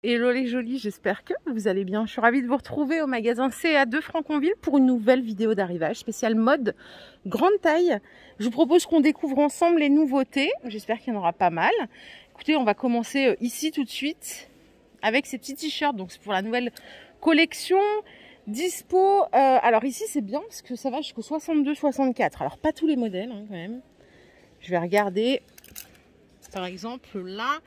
Hello les jolis, j'espère que vous allez bien. Je suis ravie de vous retrouver au magasin CA de Franconville pour une nouvelle vidéo d'arrivage spéciale mode grande taille. Je vous propose qu'on découvre ensemble les nouveautés. J'espère qu'il y en aura pas mal. Écoutez, on va commencer ici tout de suite avec ces petits t-shirts. Donc c'est pour la nouvelle collection dispo. Alors ici c'est bien parce que ça va jusqu'au 62-64. Alors pas tous les modèles hein, quand même. Je vais regarder. Par exemple là.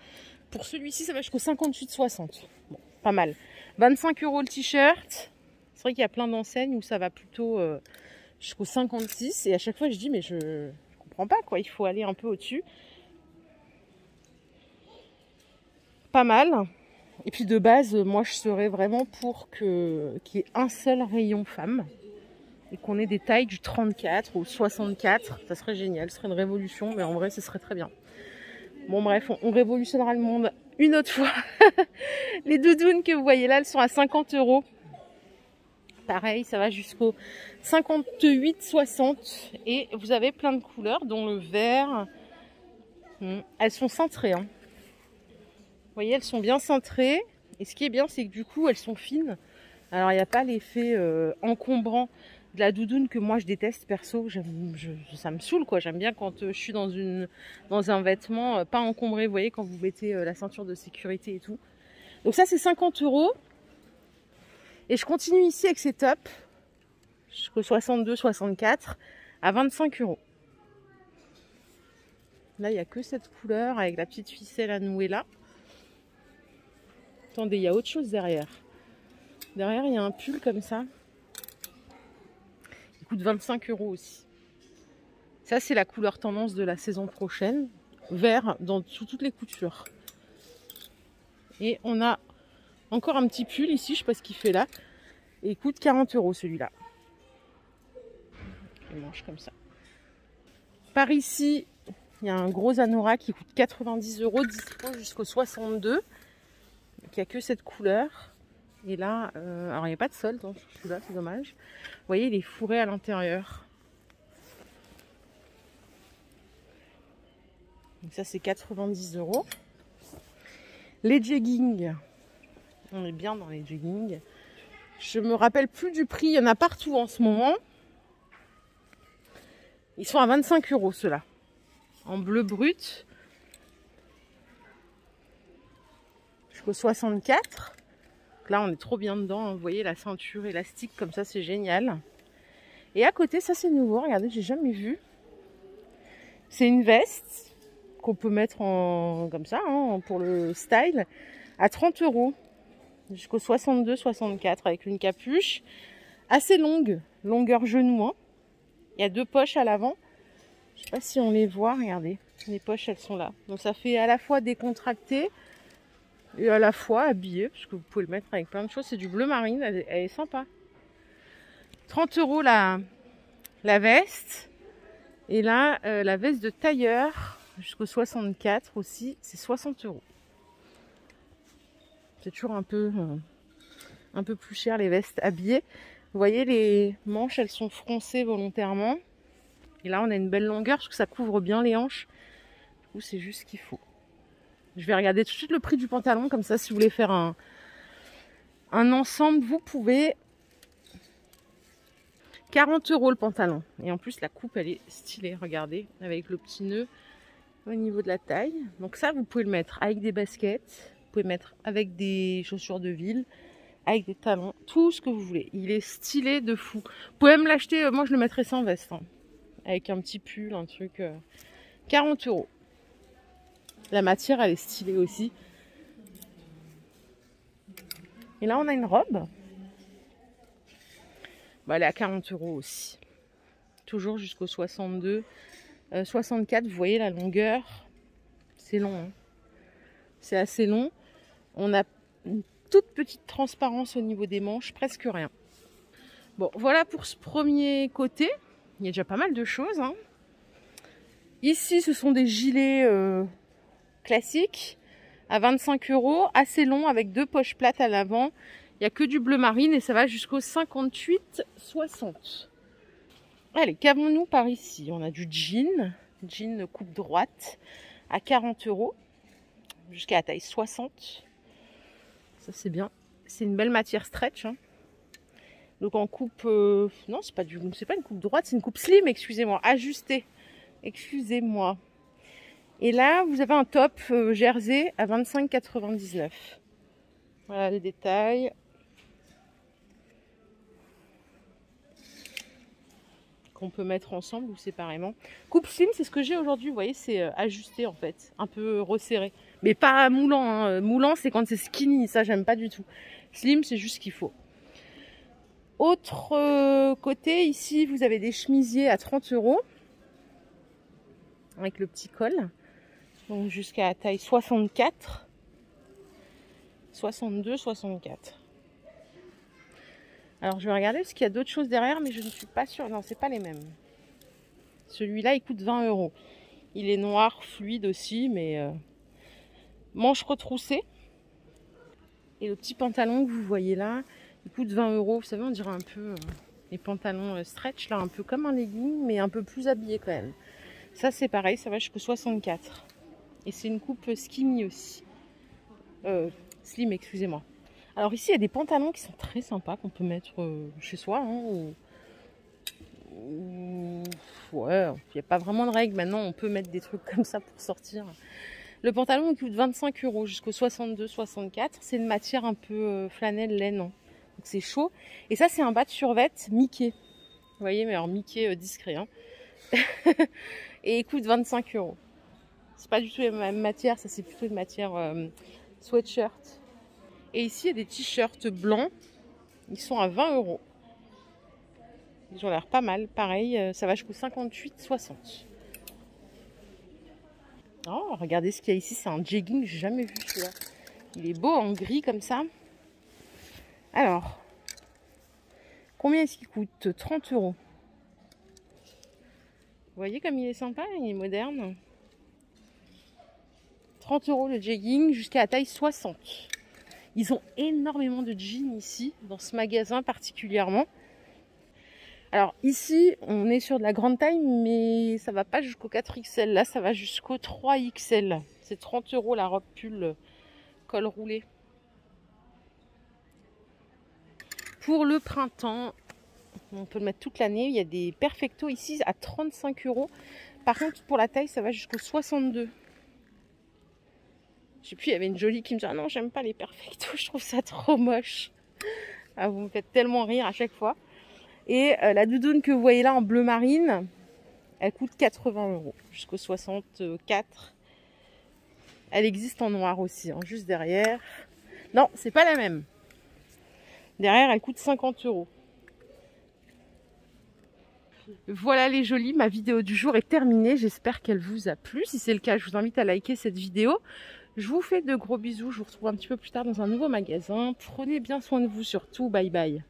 Pour celui-ci, ça va jusqu'au 58,60. Bon, pas mal. 25 € le t-shirt. C'est vrai qu'il y a plein d'enseignes où ça va plutôt jusqu'au 56. Et à chaque fois, je dis, mais je comprends pas, quoi. Il faut aller un peu au-dessus. Pas mal. Et puis de base, moi, je serais vraiment pour qu'il y ait un seul rayon femme. Et qu'on ait des tailles du 34 ou 64. Ça serait génial. Ce serait une révolution. Mais en vrai, ce serait très bien. Bon bref, on révolutionnera le monde une autre fois. Les doudounes que vous voyez là, elles sont à 50 €. Pareil, ça va jusqu'au 58,60. Et vous avez plein de couleurs, dont le vert. Elles sont cintrées. Hein. Vous voyez, elles sont bien cintrées. Et ce qui est bien, c'est que du coup, elles sont fines. Alors, il n'y a pas l'effet encombrant de la doudoune que moi je déteste perso. Ça me saoule quoi. J'aime bien quand je suis dans un vêtement pas encombré. Vous voyez quand vous mettez la ceinture de sécurité et tout. Donc ça c'est 50 €. Et je continue ici avec ces tops jusqu'au 62-64 à 25 €. Là il n'y a que cette couleur avec la petite ficelle à nouer là. Attendez, il y a autre chose derrière. Derrière il y a un pull comme ça. Coûte 25 € aussi. Ça, c'est la couleur tendance de la saison prochaine. Vert sous toutes les coutures. Et on a encore un petit pull ici, je sais pas ce qu'il fait là. Et il coûte 40 € celui-là. Il mange comme ça. Par ici, il y a un gros anorak qui coûte 90 €, dispo jusqu'au 62. Donc, il n'y a que cette couleur. Et là, alors il n'y a pas de solde hein, sur celui-là, c'est dommage. Vous voyez, il est fourré à l'intérieur. Donc ça, c'est 90 €. Les jeggings. On est bien dans les jeggings. Je me rappelle plus du prix. Il y en a partout en ce moment. Ils sont à 25 € ceux-là. En bleu brut. Jusqu'au 64. Donc là, on est trop bien dedans. Hein. Vous voyez la ceinture élastique comme ça, c'est génial. Et à côté, ça c'est nouveau. Regardez, j'ai jamais vu. C'est une veste qu'on peut mettre comme ça, hein, pour le style, à 30 € jusqu'au 62-64 avec une capuche assez longue, longueur genou. Hein. Il y a deux poches à l'avant. Je sais pas si on les voit, regardez. Les poches, elles sont là. Donc ça fait à la fois décontracté et à la fois habillé, parce que vous pouvez le mettre avec plein de choses. C'est du bleu marine, elle est sympa. 30 € la veste. Et là, la veste de tailleur jusqu'au 64 aussi, c'est 60 €. C'est toujours un peu plus cher les vestes habillées. Vous voyez, les manches, elles sont froncées volontairement. Et là, on a une belle longueur parce que ça couvre bien les hanches. Du coup, c'est juste ce qu'il faut. Je vais regarder tout de suite le prix du pantalon. Comme ça, si vous voulez faire un ensemble, vous pouvez. 40 € le pantalon. Et en plus, la coupe, elle est stylée. Regardez, avec le petit nœud au niveau de la taille. Donc ça, vous pouvez le mettre avec des baskets. Vous pouvez le mettre avec des chaussures de ville. Avec des talons. Tout ce que vous voulez. Il est stylé de fou. Vous pouvez me l'acheter. Moi, je le mettrais sans veste. Hein, avec un petit pull, un truc. 40 €. La matière, elle est stylée aussi. Et là, on a une robe. Bah, elle est à 40 € aussi. Toujours jusqu'au 62. 64, vous voyez la longueur. C'est long. Hein. C'est assez long. On a une toute petite transparence au niveau des manches. Presque rien. Bon, voilà pour ce premier côté. Il y a déjà pas mal de choses. Hein. Ici, ce sont des gilets classiques à 25 €. Assez longs avec deux poches plates à l'avant. Il n'y a que du bleu marine et ça va jusqu'au 58,60. Allez, qu'avons-nous par ici? On a du jean coupe droite à 40 € jusqu'à la taille 60. Ça c'est bien. C'est une belle matière stretch. Hein. Donc en coupe... non, c'est pas une coupe droite, c'est une coupe slim, excusez-moi. Ajustée. Excusez-moi. Et là, vous avez un top jersey à 25,99 €. Voilà les détails. Qu'on peut mettre ensemble ou séparément. Coupe slim, c'est ce que j'ai aujourd'hui. Vous voyez, c'est ajusté en fait. Un peu resserré. Mais pas moulant. Hein. Moulant, c'est quand c'est skinny. Ça, j'aime pas du tout. Slim, c'est juste ce qu'il faut. Autre côté, ici, vous avez des chemisiers à 30 €. Avec le petit col. Donc jusqu'à la taille 64. 62, 64. Alors je vais regarder parce qu'il y a d'autres choses derrière, mais je ne suis pas sûre. Non, c'est pas les mêmes. Celui-là, il coûte 20 €. Il est noir, fluide aussi, mais manche retroussée. Et le petit pantalon que vous voyez là, il coûte 20 €. Vous savez, on dirait un peu les pantalons stretch, là, un peu comme un legging, mais un peu plus habillé quand même. Ça, c'est pareil, ça va jusqu'au 64. Et c'est une coupe skinny aussi. Slim, excusez-moi. Alors ici, il y a des pantalons qui sont très sympas qu'on peut mettre chez soi. Hein, ouais, il n'y a pas vraiment de règles. Maintenant, on peut mettre des trucs comme ça pour sortir. Le pantalon, il coûte 25 € jusqu'au 62, 64. C'est une matière un peu flanelle, laine. Hein. Donc c'est chaud. Et ça, c'est un bas de survêt Mickey. Vous voyez, mais alors Mickey discret. Hein. Et il coûte 25 €. C'est pas du tout la même matière. Ça, c'est plutôt une matière sweatshirt. Et ici, il y a des t-shirts blancs. Ils sont à 20 €. Ils ont l'air pas mal. Pareil, ça va jusqu'au 58,60. Oh, regardez ce qu'il y a ici. C'est un jegging. J'ai jamais vu celui-là. Il est beau en gris comme ça. Alors, combien est-ce qu'il coûte? 30 €. Vous voyez comme il est sympa, il est moderne. 30 € le jegging jusqu'à la taille 60. Ils ont énormément de jeans ici, dans ce magasin particulièrement. Alors ici, on est sur de la grande taille, mais ça va pas jusqu'au 4XL. Là, ça va jusqu'au 3XL. C'est 30 € la robe pull col roulé. Pour le printemps, on peut le mettre toute l'année. Il y a des perfectos ici à 35 €. Par contre, pour la taille, ça va jusqu'au 62. Je sais plus, il y avait une jolie qui me dit « Ah non, j'aime pas les perfectos, je trouve ça trop moche. » Ah, vous me faites tellement rire à chaque fois. Et la doudoune que vous voyez là en bleu marine, elle coûte 80 € jusqu'au 64. Elle existe en noir aussi, hein, juste derrière. Non, c'est pas la même. Derrière, elle coûte 50 €. Voilà les jolies, ma vidéo du jour est terminée. J'espère qu'elle vous a plu. Si c'est le cas, je vous invite à liker cette vidéo. Je vous fais de gros bisous. Je vous retrouve un petit peu plus tard dans un nouveau magasin. Prenez bien soin de vous surtout. Bye bye.